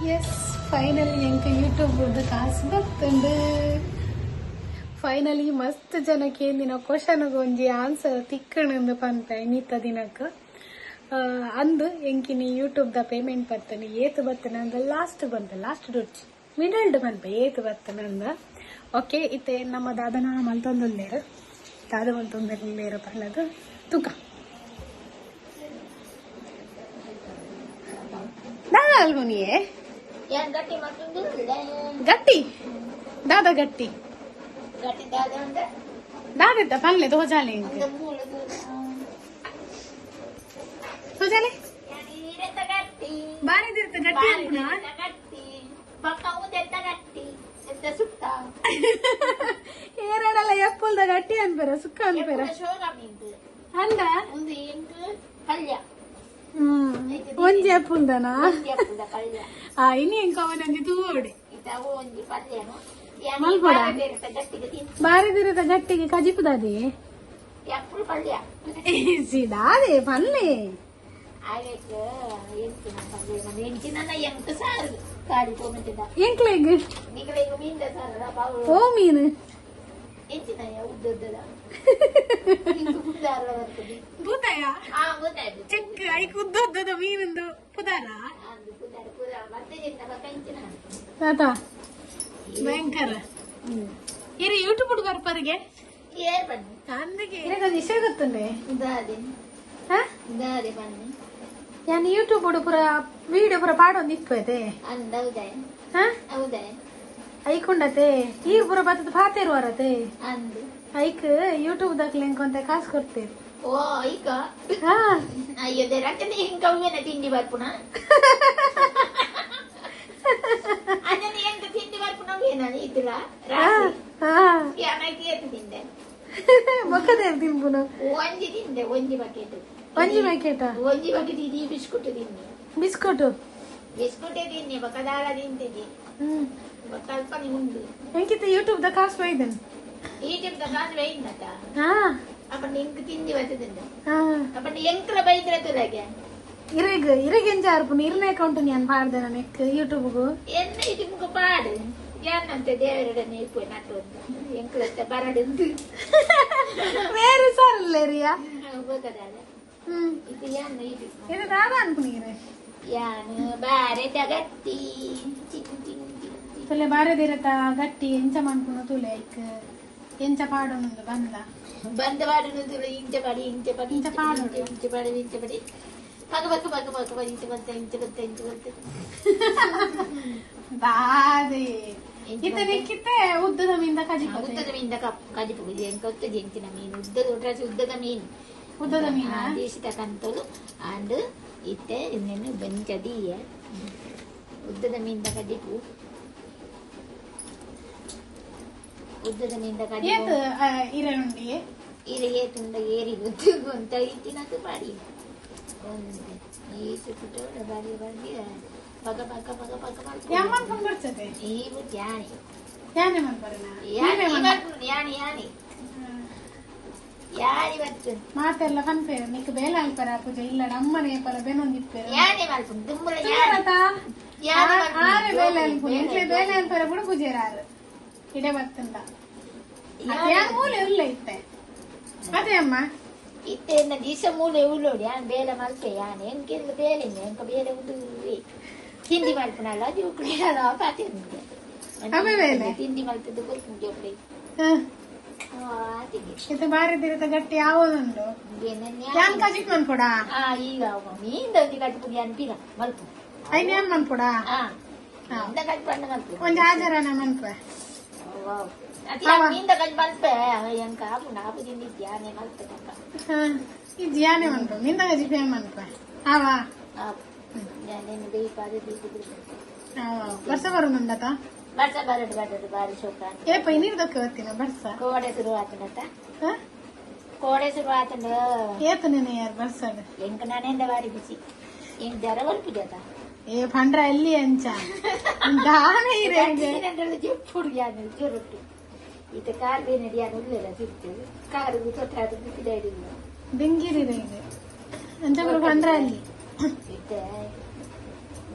S finally ಎಂಕ YouTube ಕಾಸು ಬರ್ತುಂಡು. Finally ಮಸ್ತ್ ಜನಕ್ಕೆ ಏನಿನ ಕ್ವಶನ್ಗೆ ಒಂಜಿ ಆನ್ಸರ್ ತಿಕ್ಕಣಂದು ಪಂಪೆ ಇನ್ನಿತ್ತ ದಿನಕ್ಕೆ ಅಂದು ಎಂಕಿನಿ ಯೂಟ್ಯೂಬ್ ದ ಪೇಮೆಂಟ್ ಬರ್ತನೆ ಏತು ಬರ್ತನೆ ಅಂದ ಲಾಸ್ಟ್ ಬಂತ ಲಾಸ್ಟ್ ಡುಡ್ಚಿ ಮಿಡಲ್ಡ್ ಪಂಪೆ ಏತು ಬರ್ತನೆ ಅಂದ. ಓಕೆ ಇತ್ತೆ ನಮ್ಮ ದಾದನ ಮಲ್ತೊಂದುಲ್ಲೇರು ದಾದ ಮಲ್ತೊಂದುಲ್ಲೇರು ಪನ್ನದು ತೂಕ ದಾದ ಅಲ್ವನಿಯೇ ಗಟ್ಟಿ ದಾದ ಗಟ್ಟಿ ದಾದ ಪನ್ಲೆ ತೋಜಾಲೆ ತೋಜಾಲೆ ಬಾರಿದಿರ್ತ ಗಟ್ಟಿ ಅನ್ಪುನ ಏರಡಲ್ಲ ಎಪ್ಪಲ್ದ ಗಟ್ಟಿ ಅನ್ಪೇರ ಸುಕ್ಕ ಅನ್ಪೇರ ಅಂದ ಒಂಜಿ ಎಪ್ಪುಲ್ದನಾ ಇನಿ ಎಂಕ ಅವನೊಂಜಿ ತೂವಡೆ ಮಲ್ಪಡ ಬಾರಿದಿರತ ಗಟ್ಟಿಗೆ ಕಜಿಪುದಾದೆ ಸಿದಾದೆ ಪಲ್ಲೆ ಎಂಕ್ಲೆಗ್ ಓ ಮೀನು ಬೂತಾಯ ಚೆಕ್ ಐಕ್ ಉದ್ದದ ಮೀನಂದು ಪುದಾರ ತಾತ ಭಯಂಕರ ಇರಿ ಯೂಟ್ಯೂಬ್ ಬರ್ಪರಿಗೆ ಇಷ್ಟ ಗೊತ್ತುಂಡೆ ಯಾನ್ ಯೂಟ್ಯೂಬ್ ಪೂರ ವಿಡಿಯೋ ಪೂರ ಪಾಡೊಂದು ಇಪ್ಪದೆ ಐಕೊಂಡತೆ ಈಗ ಪೂರ ಬತ್ತದ ಪಾತೇರುವಾರತೆ ಐಕ್ ಯೂಟ್ಯೂಬ್ ದಾಖಲೆ ಅಂತ ಕಾಸು ಕೊಡ್ತೇವೆ. ಓ ಐಕ ಅಯ್ಯೋ ರಕ್ಕನೆ ಹಿಂಗ ತಿಂಡಿ ಬರ್ಪುಣ ಅನ್ನ ಎಂತ ತಿಂಡಿ ಬರ್ಪುಣ ಏನಾನ ಇದ್ದಿಲ್ಲ ಯಾನೈತಿ ಎತ್ತು ತಿಂದೆ ಮಕ್ಕದೇ ತಿನ್ಪುನ ಒಂಜಿ ತಿಂದೆ ಒಂಜಿ ಬಕೆಟ್ ಇದೀ ಬಿಸ್ಕುಟ್ ತಿನ್ನಿ ಬಿಸ್ಕುಟ್ ತಿನ್ನಿ ಬಕದಾಳ ತಿಂತಿದ್ದಿ ಕಲ್ಪನೆ ಉಂಡು ಎಂಕಿತ ಯೂಟ್ಯೂಬ್ ದ ಕಾಸು ಬೈದನ್ ಯೂಟ್ಯೂಬ್ ದ ಕಾಸು ಬೈದನತ ಅಪ್ಪಣ್ಣ ಎಂಕ್ ತಿಂಡಿ ಬರ್ತದಂಡ ಅಪ್ಪಣ್ಣ ಎಂಕ್ಲ ಬೈದ್ರೆ ತುಲಗೆ ಇರಗೆಂಜ ಅರ್ಪುನ ಇರ್ನ ಅಕೌಂಟ್ ನಾನು ಪಾಡ್ದೆ ನನಕ್ ಯೂಟ್ಯೂಬ್ಗೂ ಎನ್ನ ಇದಕ್ಕೆ ಪಾಡು ಏನಂತೆ ದೇವರಡನೆ ಇಪ್ಪು ನಟ್ಟು ಅಂತ ಎಂಕ್ಲತ್ತೆ ಬರಡು ಬೇರೆ ಸಾರಲ್ಲೇರಿಯಾ ಹೋಗದಾದ ಇದು ಯಾನು ಇದು ದಾದ ಅನ್ಪುನೀರೆ ಯಾನು ಬಾರೆ ಗಟ್ಟಿ ತುಲೆ ಬಾರೆದಿರತ ಗಟ್ಟಿ ಎಂಚ ಮನ್ಪುನ ತುಲೆ ಐಕ್ ಎಂಚ ಪಾಡೊಂದು ಬಂದ ಪಾಡನು ತುಲೆ ಇಂಚ ಪಾಡಿ ಪಗ ಇಂಚ ಬತ್ತೆ ಬಾದೆ ಇತ್ತೆ ಉದ್ದದ ಮೀನಿಂದ ಕಜಿಪು ಎಂಕೊತ್ತ ಜಂತಿನ ಮೀನು ಉದ್ದದ ಮೀನು ದೇಶದ ಕಂತಲು ಅಂಡ್ ಇತ್ತೆ ಇನ್ನೇನು ಬೆಂಕದಿಯ ಉದ್ದದ ಮೀನಿಂದ ಕಜಿಪು ಉದ್ದದ ಮೀನಿಂದ ಕಜಿಪು ಇರೆ ತುಂಡ ಏರಿ ಅಂತ ಇಟ್ಟಿನದು ಮಾಡಿ ಈ ಸುಟ್ಟು ಬಾರಿ ಪಗ ಈ ಯಾನಿ ಬರ್ತದೆ ಮಾತೆಲ್ಲ ಕನ್ಪೇರ ನಿಕ್ ಬೇಲೆ ಅಲ್ಪರ ಪೂಜ ಇಲ್ಲ ನಮ್ಮನೆ ಪರ ಬೆನೊಂದಿಪ್ಪೇರ ಯಾನಿ ಮಾಡ್ಕೊಂಡು ತುಂಬಲ ಆರೆ ಬೇಲೆ ಅಲ್ಪು ನಿಕ್ಲೆ ಬೇಲೆ ಅಲ್ಪರ ಕೂಡ ಪೂಜೆರಾರು ಇಡೆ ಬರ್ತಂದ ಯಾನ್ ಮೂಲೆ ಉಲ್ಲ ಇತ್ತೆ ಅದೇ ಅಮ್ಮ ಇತ್ತೆ ದಿವಸ ಮೂಲೆ ಉಳ್ಳೋಡಿ ಯಾನ್ ಬೇಲೆ ಮಲ್ಪೆ ಯಾನ್ ಎಂಕೆಲ್ಲ ಬೇಲೆ ಎಂಕ ಬೇಲೆ ಉಂಡು ತಿಂಡಿ ಮಲ್ಪನಲ್ಲ ಅದು ಕುಡಿಯಲ್ಲ ಪಾತಿ ತಿಂಡಿ ಮಲ್ತದ್ದು ಗೊತ್ತು ಇದು ಬಾರಿದಿರತ ಗಟ್ಟಿ ಯಾವದುಂಡು ಯಾನ್ ಕಜಿಕ್ ಮನ್ಪುಡ ಈಗ ಮೀಂದಿ ಕಟ್ಪುಡಿ ಅನ್ಪಿಲ್ಲ ಮಲ್ಪು ಐನ್ ಮನ್ಪುಡ ಕಟ್ಪಣ್ಣ ಮಲ್ಪು ಒಂದ್ ಆಜಾರನ ಮನ್ಪ ಮೀಂದ ಕಟ್ ಮಲ್ಪೆ ಎಂಕ ಆಪು ತಿಂದಿದ್ಯಾನೆ ಮಲ್ಪೆ ಇದು ಯಾನೆ ಮನ್ಪು ನಿಂದ ಗಜಿಪೇ ಮನ್ಪ ಆವಾ ವರ್ಷ ಬರುಂದತ ಬರ್ಸ ಬರಡು ಬಾರಿ ಶೋಕ ಏಪ ಇನ್ನಿರ್ದಕ್ಕೆ ಬರ್ತೀನ ಬರ್ಸ ಕೋಡೆ ಶುರು ಆತನತ್ತ ಕೋಡೆ ಶುರು ಆತಂಡ ಏತು ನೀನು ಯಾರು ಬರ್ಸಾಡು ಎಂಕ ನಾನೆಂದ ಬಾರಿ ಬಿಸಿ ಎಂಕ್ ಜರ ಬರ್ಪಿದತ ಏ ಪಂಡ್ರ ಎಲ್ಲಿ ಅಂಚ ದಾನೆ ಇರಂಗೆ ಜಪ್ಪುಡು ಯಾನು ಜೊರೊಟ್ಟು ಈತ ಕಾರ್ ಬೇನಡಿ ಯಾನು ಉಳ್ಳೆಲ್ಲ ಸಿಕ್ತು ಕಾರು ತೊಟ್ಟಾದ ಬಿಸಿದಾಡಿಲ್ಲ ಬೆಂಗಿರಿ ಅಂಚ ಪಂಡ್ರ ಅಲ್ಲಿ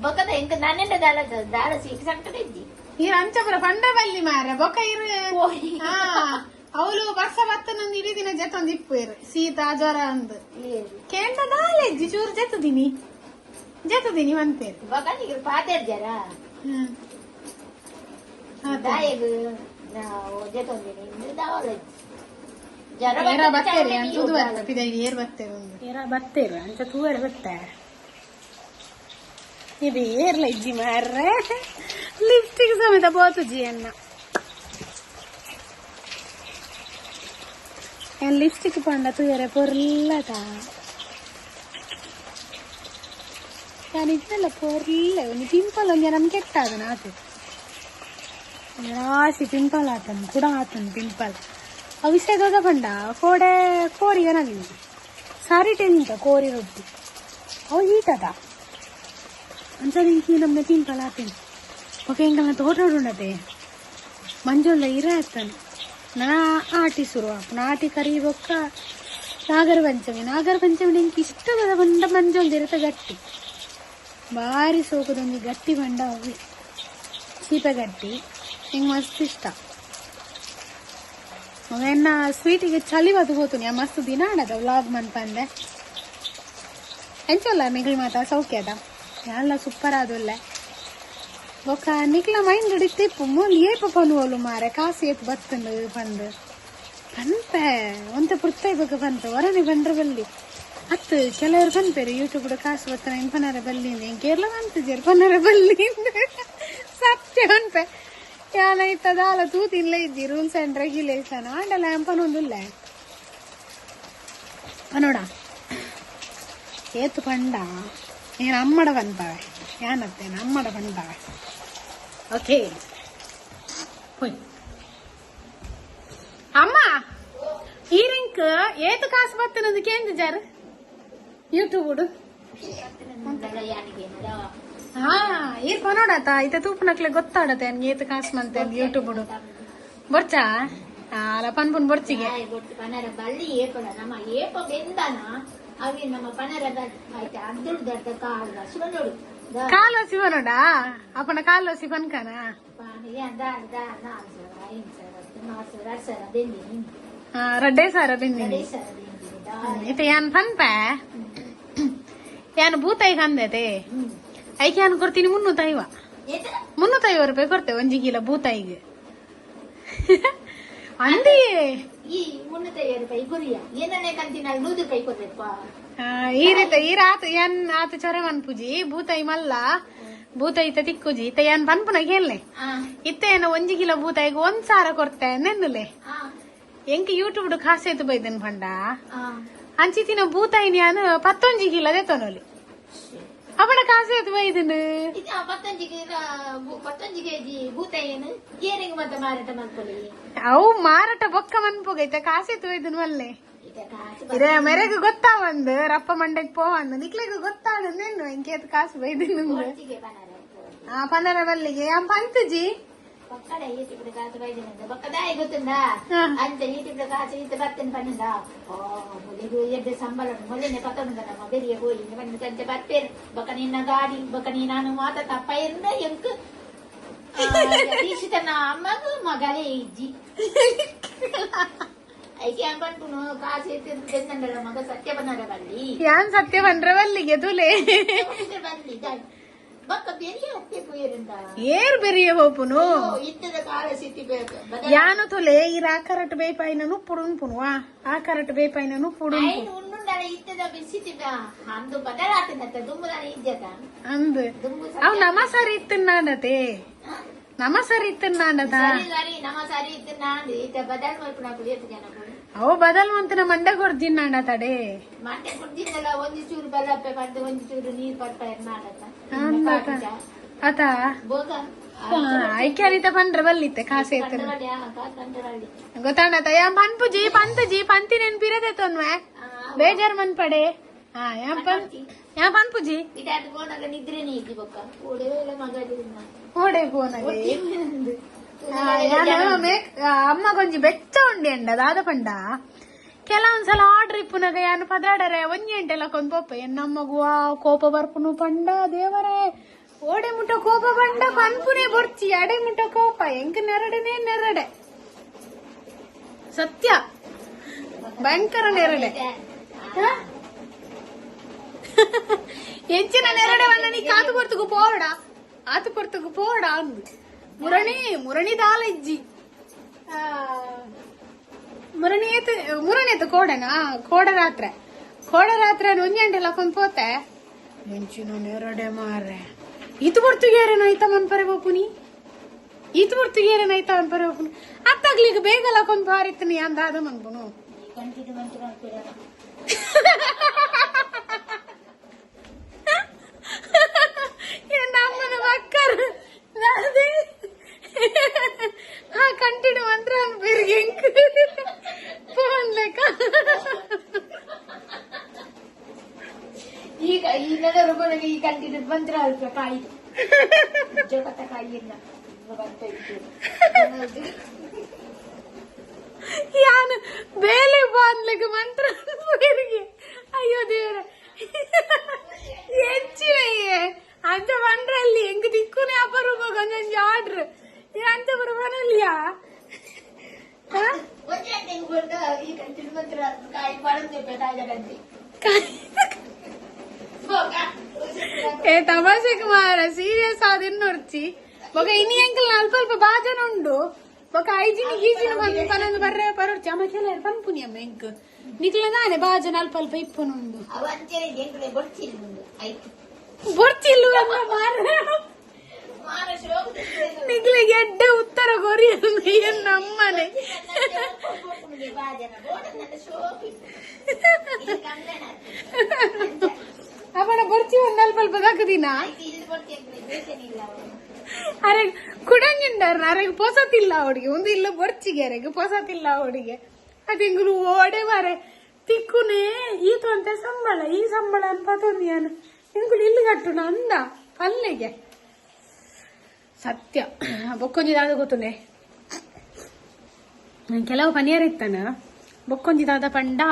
ಬೊಕ್ಕದ ಎಂಕ ನಾನೆಂಡ ದಾಳ ಸೀಟ್ ಸಂಕಟಿದ್ದಿ ಈ ಅಂಚಪುರ ಪಂಡ ಬಲ್ಲಿ ಮಾರ ಬೊಕ್ಕ ಇರು ಅವಳು ಬರ್ಸ ಬತ್ತನೊಂದು ಇಡೀ ದಿನ ಜತ್ತೊಂದು ಇಪ್ಪೇರು ಶೀತ ಜ್ವರ ಅಂದು ಕೇಂದ್ರ ದಾಲೆಜ್ಜಿ ಚೂರು ಜತ್ತದೀನಿ ಒಂತೇರು ಬೊಕ್ಕ ಪಾತೇರ್ ಜರ ದಾಯಗ್ ಜತೊಂದಿನಿ ದಾವಲಜ್ಜಿ ಏರ ಬತ್ತೇರಿ ಅಂತೂ ಪಿದೈಲಿ ಏರ್ ಬತ್ತೇರು ಒಂದು ಏರ ಬತ್ತೇರು ಅಂತ ತೂವರೆ ಬತ್ತಾರೆ ಇದು ಏರ್ಲ ಇಜ್ಜಿ ಮಾರ್ರೆ ಲಿಪ್ಸ್ಟಿಕ್ ಸಮೇತ ಬೋತುಜಿ ಅನ್ನ ಲಿಪ್ಸ್ಟಿಕ್ ಪಂಡ ತೂಯರೆ ಪೊರ್ಲಟ ನಿಜಲ್ಲ ಪೊರ್ಲೆ ಒಂದು ಪಿಂಪಲ್ ಒಂಜ ನನ್ ಕೆಟ್ಟಾದನ ಆತು ರಾಶಿ ಪಿಂಪಲ್ ಆತನು ಕೂಡ ಆತನು ಪಿಂಪಲ್ ಅವಿಷಯ ದೊಡ್ಡ ಪಂಡ ಕೋಡೆ ಕೋರಿಗನಲ್ಲಿ ಸಾರಿ ಟೆಂತ ಕೋರಿ ರೊಟ್ಟಿ ಅವು ಹೀಟದ ಅಂಚಿ ನಮ್ಮನೆ ಪಿಂಪಲ್ ಆತೇನೆ ఒక ఇంకా తోట ఉండదే మంజోళ్ళ ఇరేస్తాను నా ఆಟಿ ಶುರು ನಾಟಿ ಕರಿ ಬೊಕ್ಕ ನಾಗರ ಪಂಚಮಿ ಇಂಕ ಇಷ್ಟದ ಬಂಡ ಮಂಜೋಲ್ ಇರುತ್ತೆ ಗಟ್ಟಿ ಭಾರಿ ಸೋಕದೊಂದು ಗಟ್ಟಿ ಬಂಡ ಅವಿ ಚೀಪೆ ಗಟ್ಟಿ ಹಿಂಗೆ ಮಸ್ತ್ ಇಷ್ಟ ಅವೆನ್ನ ಸ್ವೀಟಿಗೆ ಚಳಿ ಬದು ಹೋತು ಮಸ್ತ್ ದಿನ ಆಡದ ವ್ಲಾಗ್ ಮನ್ಪಂದೆ ಎಂಚಲ್ಲ ನಿಗಳಿ ಮಾತಾ ಸೌಖ್ಯದ ಎಲ್ಲ ಸೂಪರ್ ಆದಲ್ಲ ఒక నిక్ల మైండ్ అడిగితే పొమ్మలు ఏ పనులు మారే కాసేపు బతుంది పండు ಪನ್ಪೆ ಒಂತ ಪುರ್ತಾಯಿ ಬಗ್ಗೆ ಪನ್ಪೆ ಹೊರನೆ ಬಂಡ್ರೆ ಬಲ್ಲಿ ಅತ್ತು ಕೆಲವರು ಪನ್ಪೇರು ಯೂಟ್ಯೂಬ್ ಕಾಸು ಬತ್ತನ ಇನ್ ಪನ್ನರ ಬಲ್ಲಿಂದ ಕೇರಳ ಬಂತಿದ್ದೀರು ಪನ್ನರ ಬಲ್ಲಿಂದ ಸತ್ಯ ಪನ್ಪೆ ಯಾನೈತದಾಲ ತೂತಿನ್ಲ ಇದ್ದಿ ರೂಲ್ಸ್ ಅಂಡ್ ರೆಗ್ಯುಲೇಷನ್ ಆಂಡಲ್ಲ ಪನೊಂದುಲ್ಲ ಪನೋಡ ಏತು ಪಂಡ ಏನು ಅಮ್ಮಡ ಪನ್ಪವೆ ಯಾನತ್ತೇನು ಅಮ್ಮಡ ಪಂಡವೆ ఓకే పోయి అమ్మ ఈ రింక్ ఏత కాసు బతున్నది ఏంది జారు యూట్యూబ్ ಈ ಪನೋಡತ ಇತ ತೂಪನಕ್ಲೆ ಗೊತ್ತಾಡತೆ ಏತ ಕಾಸು ಮಂತೆ ಯೂಟ್ಯೂಬ್ ಬೊರ್ಚಾ ಅಲ್ಲ ಪನ್ಪುನ್ ಬೊರ್ಚಿಗೆ ಬಳ್ಳಿ ಏಪಡ ನಮ್ಮ ಏಪ ಬೆಂದನ ಅವಿ ನಮ್ಮ ಪನರ ಆಯ್ತಾ ಅರ್ಧದ ಕಾಲ ಸುಡೋಡು ಕಾಲು ಶಿವನೋಡಾ ಅಪ್ಪನ ಕಾಲು ಶಿವನ್ಕನ ರಡ್ಡೆ ಸಾರ ಬೆಂದಿನಿ ಇತ ಯಾನ್ ಪನ್ಪೆ ಯಾನು ಭೂತಾಯಿಗೆ ಅಂದತೆ ಐಕೆ ಯಾನು ಕೊಡ್ತೀನಿ 350 ರೂಪಾಯಿ ಕೊಡ್ತೇವೆ 1 ಕಿಲೋ ಭೂತಾಯಿಗೆ ಅಂದಿ ಈ 350 ರೂಪಾಯಿ ಗುರಿಯ ಏನನ್ನೇ ಕಂತಿನ 100 ರೂಪಾಯಿ ಕೊಡ್ಬೇಕು ಈ ರೀತಿ ಈ ರಾತು ಏನ್ ಆತ ಚೊರೆ ಮನ್ಪುಜಿ ಭೂತಾಯಿ ಮಲ್ಲ ಭೂತಾಯಿ ತಿಕ್ಕುಜಿ ಇತ್ತ ಏನ್ ಪನ್ಪುನ ಕೇಳಲೆ ಇತ್ತ ಏನ 1 ಕಿಲೋ ಭೂತಾಯಿಗೆ 1,000 ಕೊಡ್ತೆ ನೆನ್ನುಲೆ ಎಂಕಿ ಯೂಟ್ಯೂಬ್ ಕಾಸೇತು ಬೈದನ್ ಪಂಡ ಅಂಚಿತಿನ ಭೂತಾಯಿನಿ ನಾನು 11 ಕಿಲೋ ದೆತನೋಲಿ ಅವನ ಕಾಸೇತು ಬೈದನು 15 ಕೆಜಿ ಭೂತಾಯಿನು ಏನಿಗೆ ಮತ್ತೆ ಮಾರಾಟ ಮಾಡ್ಕೊಳ್ಳಿ ಅವು ಮಾರಾಟ ಬೊಕ್ಕ ಮನ್ಪೋಗೈತೆ ಕಾಸೇತು ಬೈದನು ಅಲ್ಲೇ ಇರೇ ಮೆರೆಗೆ ಗೊತ್ತಾ ಒಂದು ರಪ್ಪ ಮಂಡಕ್ ಪೋವಂದು ನಿಕ್ಲೆಗೆ ಗೊತ್ತಾಡೇನು ಇಂಕೇತ್ ಕಾಸು ಬೈದಿನ ಪನ್ನರ ಬಲ್ಲಿಗೆ ಪಂತಜಿ ಗೊತ್ತುಂದಾ ಅಂತ ಯೂಟ್ಯೂಬ್ ಕಾಸು ಈತ ಬರ್ತೇನೆ ಪನ್ನದ ಎಡ್ಡೆ ಸಂಬಳ ಮೊದಲನೇ ಪತ್ತೊಂದ ನಮ್ಮ ಬೆರಿಯ ಹೋಗಿ ಬಂದು ಸಂಜೆ ಬರ್ತೇನೆ ಬೊಕ್ಕ ನಿನ್ನ ಗಾಡಿ ಬೊಕ್ಕ ನೀ ನಾನು ಮಾತ ತಪ್ಪ ಎಂದ ಎಂಕ್ ದೀಕ್ಷಿತನ ಅಮ್ಮಗೂ ಮಗಳೇ ಇಜ್ಜಿ ಮಗ ಸತ್ಯ ಬನ್ನರ ಬಲ್ಲಿ ಯಾನ್ ಸತ್ಯ ಬಂದ್ರ ಬಲ್ಲಿಗೆ ತುಲೆ ಬಲ್ಲಿ ಬಕ್ಕ ಬೆರಿಯ ಹತ್ತೆ ಪೋಯರಿಂದ ಏರ್ ಬೆರಿಯ ಹೋಪುನು ಇದ್ದದ ಕಾಲ ಸಿಟ್ಟಿಬೇಕು ಯಾನು ತುಲೆ ಇರ ಕರೆಕ್ಟ್ ಬೇಪಾಯಿನ ನುಪ್ಪುಡು ಉಂಪುನುವಾ ಆ ಕರೆಕ್ಟ್ ಬೇಪಾಯಿನ ನುಪ್ಪುಡು ಉಣ್ಣುಂಡಲ ಇದ್ದದ ಬಿಸಿತಿದ ಅಂದು ಬದಲಾತನತ್ತ ದುಂಬುದನ ಇದ್ದದ ಅಂದು ಅವ್ ನಮಸಾರಿ ಇತ್ತನ್ನಾಡತೆ ನಮಸಾರಿ ಇತ್ತನ್ನಾಡದ ನಮ ಸಾರಿ ಇತ್ತನ್ನಾಡಿ ಇತ್ತ ಬದಲ್ ಮಲ್ಪುನ ಕುಡಿಯತ್ತ ಜನ ಅವು ಬದಲ್ ಮಂತನ ಮಂಡೆ ಕೊಡ್ದಿನ್ನಾಡ ತಡೆ ಮಂಡೆ ಕೊಡ್ದಿದ್ದಲ್ಲ ಒಂದು ಚೂರು ಬೆಲ್ಲಪ್ಪೆ ಬಂದು ಒಂದು ಚೂರು ನೀರ್ ಪಡ್ತಾ ಅತ ಐಕ್ಯಾರಿತ ಪಂಡ್ರೆ ಬಲ್ಲಿತ್ತೆ ಕಾಸೆ ಗೊತ್ತಾಡತ ಯಾ ಪನ್ಪುಜಿ ಪಂತಜಿ ಪಂತಿ ನೆನ್ಪಿರದೆ ತೊನ್ವೆ ಬೇಜಾರ್ ಮನ್ ಪಡೆ ಯಾ ಪನ್ಪುಜಿ ನಿದ್ರೆ ನೀತಿ ಬೊಕ್ಕ ಓಡೆ ಫೋನಗೆ ಅಮ್ಮ ಕೊಂಚ ಬೆಚ್ಚ ಉಂಡಿ ಅಂಡ ದಾದ ಪಂಡ ಕೆಲವೊಂದ್ಸಲ ಆರ್ಡರ್ ಇಪ್ಪುನಾಗ ಯಾನು ಪದಾಡರೆ 1 ಗಂಟೆ ಕೊಂದ್ ಪೊಪ್ಪ ಎನ್ನಮ್ಮಗುವ ಕೋಪ ಬರ್ಪುನು ಪಂಡ ದೇವರೇ ಓಡೆ ಮುಟ್ಟ ಕೋಪ ಬಂಡ ಪನ್ಪುನೆ ಬರ್ಚಿ ಅಡೆ ಮುಟ್ಟ ಕೋಪ ಎಂಕ್ ನೆರಡನೆ ನೆರಡೆ ಸತ್ಯ ಭಯಂಕರ ನೆರಡೆ ಹೆಚ್ಚಿನ ನೆರಡೆ ವನ್ನ ನೀ ಕಾತು ಕೊರ್ತುಗು ಪೋಡ ಆತು ಕೊರ್ತುಗು ಪೋಡ ಅಂದು ಮುರಣಿ ದಾಲ ಇಜ್ಜಿ ಮುರಣೇತು ಕೋಡನಾ ಕೋಡರಾತ್ರೆ ಒಂಜಂಟೆಲ್ಲ ಕೊಂದ್ ಪೋತೆ ಹೆಂಚಿನ ನೆರಡೆ ಮಾರ್ರೆ ಈತು ಬರ್ತುಗೇರೆ ನೈತ ಮನ್ಪರೆ ಬೋಪುನಿ ಈತು ಬರ್ತುಗೇರೆ ನೈತ ಮನ್ಪರೆ ಬೋಪುನಿ ಅತ್ತಾಗ್ಲಿಕ್ಕೆ ಬೇಗಲ್ಲ ಕೊಂದ್ ಪಾರಿತ್ತನಿ ಅಂದಾದ ಮನ್ಪುನು ನಮ್ಮನ ಮಕ್ಕರು ಕಂಟಿನ್ಯೂ ಮಂತ್ರ ಅನ್ಪಿರ್ಗೆ ಫೋನ್ ಲೆಕ್ಕ ಈಗ ಈ ನೆನಪುಗಳಿಗೆ ಈ ಕಂಟಿನ್ಯೂ ಮಂತ್ರ ಅಲ್ಪ ಕಾಯಿ ಜಗತ್ತ ಕಾಯಿಲ್ಲ ಯಾನು ಬೇಲೆ ಬಾಂದ್ಲಿಕ್ಕೆ ಮಂತ್ರ ಅನ್ಪಿರ್ಗೆ ಅಯ್ಯೋ ದೇವ್ರ ಹೆಚ್ಚಿನಯ್ಯೇ ಅಂತ ಬಂದ್ರಲ್ಲಿ ಹೆಂಗ್ ದಿಕ್ಕುನೇ ಅಪರೂಪ ಒಂದೊಂದು ಆರ್ಡ್ರ್ ಅಂತ ಬರಬನಲ್ಲಿಯಾ ಈ ಕಂಟಿನ್ಯೂ ಮಂತ್ರ ಕಾಯಿ ಪಡಂತೆ ಪೆಟಾಗಂತೆ ఏ తమాషకు మార సీరియస్ అది నొర్చి ఒక ఇన్ని అంకల్ అల్ప అల్ప బాజన ఉండు ఒక ఐజిని గీజిని పనందు బర్రె పరొచ్చి అమ్మ చెల్లెరు పనుపుని అమ్మ ఇంక నికులగానే బాజన అల్ప అల్ప ఇప్పునుండు బొర్చిల్లు అమ్మ మార ನಿಗ್ಲೆ ಎಡ್ಡ ಉತ್ತರ ಕೊರಿಯ ನಮ್ಮನೆ ಅವನ ಬರ್ತಿ ಒಂದ್ ಅಲ್ಪ ದಾಕದಿನ ಅರೆ ಕುಡಂಗಿಂಡಾರ ಅರೆಗೆ ಪೊಸತಿಲ್ಲ ಅವಡಿಗೆ ಒಂದು ಇಲ್ಲ ಬರ್ಚಿಗೆ ಅರೆಗೆ ಪೊಸತಿಲ್ಲ ಅವಡಿಗೆ ಅದಿಂಗುಲು ಓಡೆ ಮಾರೆ ತಿಕ್ಕುನೇ ಈತು ಅಂತ ಸಂಬಳ ಈ ಸಂಬಳ ಅನ್ಪತ್ತೊಂದು ಏನು ಇಂಗುಲು ಇಲ್ಲಿ ಕಟ್ಟುನ ಅಂದ ಪಲ್ಲೆಗೆ ಸತ್ಯ ಬೊಕ್ಕೊಂಜಿದಾದ ಗೊತ್ತುನೆ ಕೆಲವು ಪನಿಯರ್ ಇತ್ತಾನ ಬೊಕ್ಕೊಂಜಿದಾದ ಪಂಡ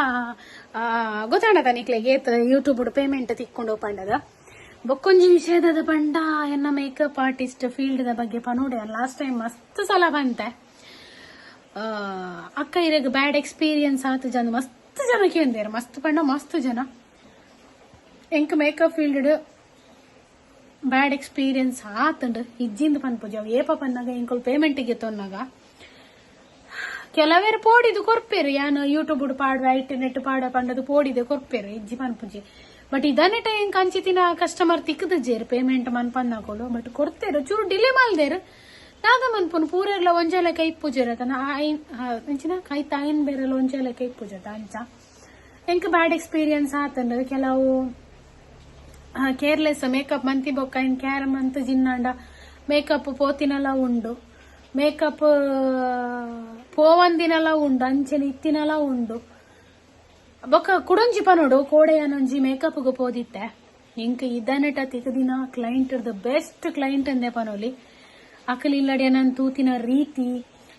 ಗೊತ್ತಾಂಡದ ನಿಕ್ಲೆಗೆ ಯೂಟ್ಯೂಬ್ ಪೇಮೆಂಟ್ ತಿಕ್ಕೊಂಡು ಪಂಡದ ಬೊಕ್ಕೊಂಜಿ ವಿಷಯದ ಪಂಡ ಎನ್ನ ಮೇಕಪ್ ಆರ್ಟಿಸ್ಟ್ ಫೀಲ್ಡ್ ಬಗ್ಗೆ ಪನೋಡೆ ಲಾಸ್ಟ್ ಟೈಮ್ ಮಸ್ತ್ ಸಲ ಬಂತೆ ಅಕ್ಕ ಇರಗ ಬ್ಯಾಡ್ ಎಕ್ಸ್ಪೀರಿಯನ್ಸ್ ಆತ ಜನ ಮಸ್ತ್ ಜನ ಕೇಂದ್ರ ಮಸ್ತ್ ಪಂಡ ಮಸ್ತ್ ಜನ ಎಂಕ್ ಮೇಕಪ್ ಫೀಲ್ಡ್ ಬ್ಯಾಡ್ ಎಕ್ಸ್ಪೀರಿಯನ್ಸ್ ಆತಂಡ್ ಇಜ್ಜಿಂದ ಪನ್ಪುಜ ಏಪ ಪನ್ನಾಗ ಇಂಕೊಲ್ ಪೇಮೆಂಟಿಗೆ ತೊನ್ನಾಗ ಕೆಲವೇರು ಪೋಡಿದು ಕೊರ್ಪೇರು ಯಾನು ಯೂಟ್ಯೂಬ್ ಪಾಡುವ ಇಂಟರ್ನೆಟ್ ಪಾಡ ಪಂಡದು ಪೋಡಿದೆ ಕೊರ್ಪೇರು ಇಜ್ಜಿ ಪನ್ಪುಜಿ ಬಟ್ ಇದನ್ನೆಟ ಹೆಂಗ್ ಕಂಚಿತಿನ ಕಸ್ಟಮರ್ ತಿಕ್ಕದಜ್ಜೇರು ಪೇಮೆಂಟ್ ಮನ್ಪನ್ನಾಕೊಳು ಬಟ್ ಕೊಡ್ತೇರು ಚೂರು ಡಿಲೇ ಮಲ್ದೇರು ನಾಗ ಮನ್ಪುನ್ ಪೂರೆಲ್ಲ ಒಂಜಾಲ ಕೈ ಪೂಜರತನ ಅಂಚಿನ ಕೈ ತಾಯಿನ ಬೇರೆಲ್ಲ ಒಂಜಾಲ ಕೈ ಪೂಜದ ಅಂಚ ಎಂಕ್ ಬ್ಯಾಡ್ ಎಕ್ಸ್ಪೀರಿಯನ್ಸ್ ಆತಂಡ್ ಕೆಲವು ಕೇರ್ಲೆಸ್ ಮೇಕಪ್ ಮಂತಿ ಬೊಕ್ಕ ಇನ್ ಕ್ಯಾರ ಮಂತ್ ಜಿನ್ನಾಂಡ ಮೇಕಪ್ ಪೋತಿನಲ ಉಂಡು ಮೇಕಪ್ ಪೋವಂದಿನಲ ಉಂಡು ಅಂಚೆನ ಇತ್ತಿನಲ ಉಂಡು ಬೊಕ್ಕ ಕುಡೊಂಜಿ ಪನೋಡು ಕೋಡೆಯನೊಂಜಿ ಮೇಕಪ್ ಗು ಪೋದಿತ್ತೆ ಇಂಕ ಇದನ್ನೆಟ ತಿಗದಿನ ಕ್ಲೈಂಟ್ ದ ಬೆಸ್ಟ್ ಕ್ಲೈಂಟ್ ಅಂದೆ ಪನೋಲಿ ಅಕಲ್ ಇಲ್ಲಡೆ ನನ್ ತೂತಿನ ರೀತಿ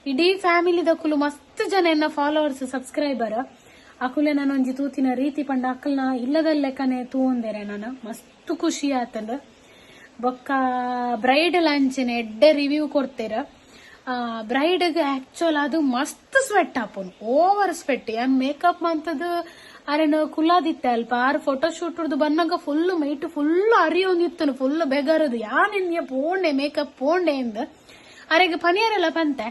ಇಡೀ ಫ್ಯಾಮಿಲಿ ದಕ್ಕುಲು ಮಸ್ತ್ ಜನ ಎನ್ನ ಫಾಲೋವರ್ಸ್ ಸಬ್ಸ್ಕ್ರೈಬರ್ ಅಕುಲೆ ನಾನೊಂಜಿ ತೂತಿನ ರೀತಿ ಪಂಡ ಅಕಲ್ನ ಇಲ್ಲದ ಲೆಕ್ಕನೆ ತೂಂದೇರೆ ನಾನು ಮಸ್ತ್ ಖುಷಿ ಆತಂಡ್ ಬೊಕ್ಕ ಬ್ರೈಡ್ ಅಂಚೆನೆ ಎಡ್ಡೆ ರಿವ್ಯೂ ಕೊಡ್ತೇರ ಬ್ರೈಡ್ ಆಕ್ಚುಲ್ ಅದು ಮಸ್ತ್ ಸ್ವೆಟ್ ಹಾಪುನ್ ಓವರ್ ಸ್ವೆಟ್ ಏನ್ ಮೇಕಪ್ ಮಂತದ್ ಅರೆನ ಕುಲಾದಿತ್ತೆ ಅಲ್ಪ ಆರ್ ಫೋಟೋ ಶೂಟ್ ಬನ್ನಾಗ ಫುಲ್ ಮೈಟ್ ಫುಲ್ ಅರಿಯೋಂದಿತ್ತು ಫುಲ್ ಬೆಗರದು ಯಾನಿನ್ಯ ಪೋಂಡೆ ಮೇಕಪ್ ಪೋಂಡೆ ಎಂದ್ ಅರೆಗೆ ಪನಿಯರೆಲ್ಲ ಬಂತೆ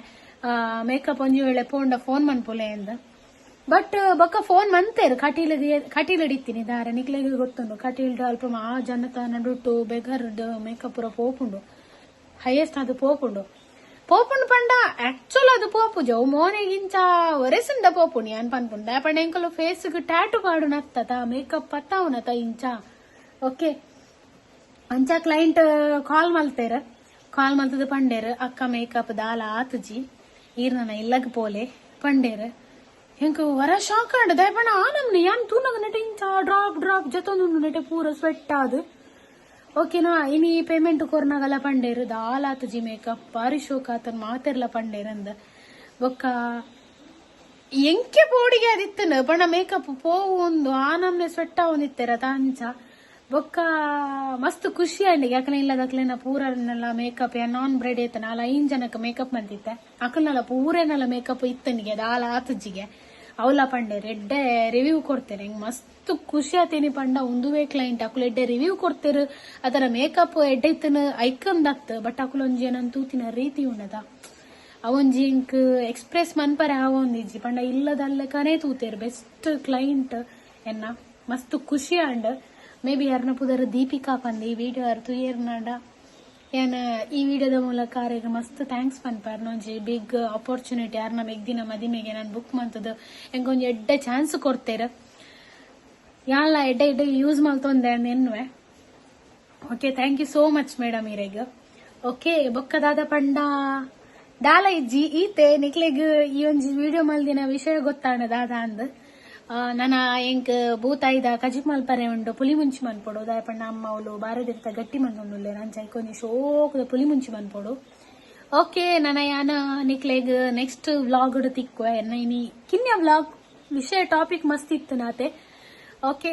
ಮೇಕಪ್ ಒಂಜಿ ವೇಳೆ ಪೋಂಡ ಫೋನ್ ಮನ್ಪುಲೆ ಎಂದ್ ಬಟ್ ಬೊಕ್ಕ ಫೋನ್ ಮಂತೇರು ಕಟೀಲ್ ಹಿಡಿತೀನಿ ದಾರ ನಿಕ್ಲೆಗೆ ಗೊತ್ತುಂಡು ಕಟೀಲ್ಡ್ ಅಲ್ಪ ಆ ಜನತ ನಡುಟ್ಟು ಬೆಗರ್ಡ್ ಮೇಕಪ್ ಪೂರ ಪೋಪುಂಡು ಹೈಯೆಸ್ಟ್ ಅದು ಪೋಪುಂಡು ಪಂಡ ಆಕ್ಚುಲ್ ಅದು ಪೋಪುಜೋ ಮೋನೆಗಿಂಚ ಒರೆಸಿಂದ ಪೋಪುಣಿ ಅನ್ ಪನ್ಪುಂಡ ಪಂಡ ಎಂಕಲು ಫೇಸ್ ಟ್ಯಾಟು ಪಾಡು ನತ್ತತ ಮೇಕಪ್ ಪತ್ತಾವುನತ ಇಂಚ ಓಕೆ ಅಂಚ ಕ್ಲೈಂಟ್ ಕಾಲ್ ಮಲ್ತದ ಪಂಡೇರು ಅಕ್ಕ ಮೇಕಪ್ ದಾಲ ಆತುಜಿ ಈರ್ನ ಇಲ್ಲಗ್ ಪೋಲೆ ಪಂಡೇರು ಹೆಂಗ ವರ ಶಾಕ್ ಆಂಡ ದಯಪಣ್ಣ ಆ ನಮ್ನೆ ಯಾನ್ ತೂನಗ ನೆಟ ಇಂಚ ಡ್ರಾಪ್ ಜೊತೊಂದು ನೆಟ ಪೂರ ಸ್ವೆಟ್ ಆದ್ ಓಕೆನಾ ಇನಿ ಪೇಮೆಂಟ್ ಕೊರ್ನಾಗಲ್ಲ ಪಂಡೇರು ದಾಲಾತ ಜಿ ಮೇಕಪ್ ಬಾರಿ ಶೋಕ್ ಆತನ್ ಮಾತೆರ್ಲ ಪಂಡೇರಂದ ಬೊಕ್ಕ ಎಂಕೆ ಪೋಡಿಗೆ ಅದಿತ್ತನ ಪಂಡ ಮೇಕಪ್ ಪೋವು ಒಂದು ಆ ನಮ್ನೆ ಸ್ವೆಟ್ ಆವೊಂದಿತ್ತೆರ ತಾಂಚ ಬೊಕ್ಕ ಮಸ್ತ್ ಖುಷಿ ಆಂಡಿ ಯಾಕಂದ್ರೆ ಇಲ್ಲದಕ್ಲೆನ ಪೂರನೆಲ್ಲ ಮೇಕಪ್ ನಾನ್ ಬ್ರೈಡ್ ಐತೆ ನಾಲ 5 ಜನಕ್ಕೆ ಮೇಕಪ್ ಬಂದಿತ್ತೆ ಅಕಲ್ನೆಲ್ಲ ಪೂರೇನೆಲ್ಲ ಮೇಕಪ್ ಇತ್ತನಿಗೆ ದಾಲ ಆತಜ್ಜಿಗೆ ಅವಲ ಪಂಡೆ ರೆಡ್ಡೆ ರಿವ್ಯೂ ಕೊಡ್ತೇನೆ ಹಿಂಗ್ ಮಸ್ತ್ ಖುಷಿ ಆತೇನಿ ಪಂಡ ಒಂದುವೇ ಕ್ಲೈಂಟ್ ಅಕುಲು ಎಡ್ಡೆ ರಿವ್ಯೂ ಕೊಡ್ತೇರು ಅದರ ಮೇಕಪ್ ಎಡ್ಡೆ ಇತ್ತನ ಐಕಂದತ್ ಬಟ್ ಅಕುಲು ಒಂಜಿ ಏನನ್ ತೂತಿನ ರೀತಿ ಉಂಡದ ಅವೊಂಜಿ ಇಂಕ್ ಎಕ್ಸ್ಪ್ರೆಸ್ ಮನ್ಪರೆ ಆವೊಂದಿಜ್ಜಿ ಪಂಡ ಇಲ್ಲದಲ್ಲೇ ಕನೇ ತೂತೇರು ಬೆಸ್ಟ್ ಕ್ಲೈಂಟ್ ಎನ್ನ ಮಸ್ತ್ ಖುಷಿ ಆಂಡ್ ಮೇ ಬಿ ಯಾರನ್ನ ಪುದರ್ ದೀಪಿಕಾ ಪಂದೆ ಈ ವಿಡಿಯೋ ಅರ್ತು ಏರ್ನಾಡ ಏನ ಈ ವಿಡಿಯೋದ ಮೂಲಕ ಅವ್ರಿಗೆ ಮಸ್ತ್ ಥ್ಯಾಂಕ್ಸ್ ಪನ್ಪಾರ ಒಂಜಿ ಬಿಗ್ ಆಪರ್ಚುನಿಟಿ ಯಾರನ್ನ ಮೆಗ್ದಿನ ಮದಿಮೆಗೆ ನಾನು ಬುಕ್ ಮಂತದ ಎಂಗೊಂಜಿ ಎಡ್ಡೆ ಚಾನ್ಸ್ ಕೊಡ್ತೇರ ಯಾಲ್ಲ ಎಡ್ಡೆ ಯೂಸ್ ಮಲ್ತೊಂದೆ ಎನ್ನುವೆ okay thank you so much madam ಇರೆಗ್ ಓಕೆ ಬೊಕ್ಕದಾದ ಪಂಡ ದಾಲ ಇಜ್ಜಿ ಈತೆ ನಿಕ್ಲೆಗ್ ಈ ಒಂಜಿ ವಿಡಿಯೋ ಮಲ್ದಿನ ವಿಷಯ ಗೊತ್ತಾಂಡ ದಾದ ಅಂದ್ ನನ್ನ ಎಂಕ್ ಭೂತಾಯಿದ ಕಜಿಕ್ ಮಲ್ಪರೆ ಉಂಡು ಪುಲಿ ಮುಂಚಿ ಮನ್ಪೊಡು ದಾಯ ಪಂಡ ಅಮ್ಮ ಅವಳು ಬಾರದಿರ್ತ ಗಟ್ಟಿ ಮಂದೊಂದುಲ್ಲೆ ನಂಚ ಐಕೊಂಜಿ ಶೋಕದ ಪುಲಿ ಮುಂಚಿ ಮನ್ಪೊಡು ಓಕೆ ನನ್ನ ಯಾನ ನಿಕ್ಲೆಗ್ ನೆಕ್ಸ್ಟ್ ವ್ಲಾಗ್ ತಿಕ್ಕುವ ಎನ್ನ ಇನಿ ಕಿನ್ಯ ವ್ಲಾಗ್ ವಿಷಯ ಟಾಪಿಕ್ ಮಸ್ತ್ ಇತ್ತು ನಾತೆ ಓಕೆ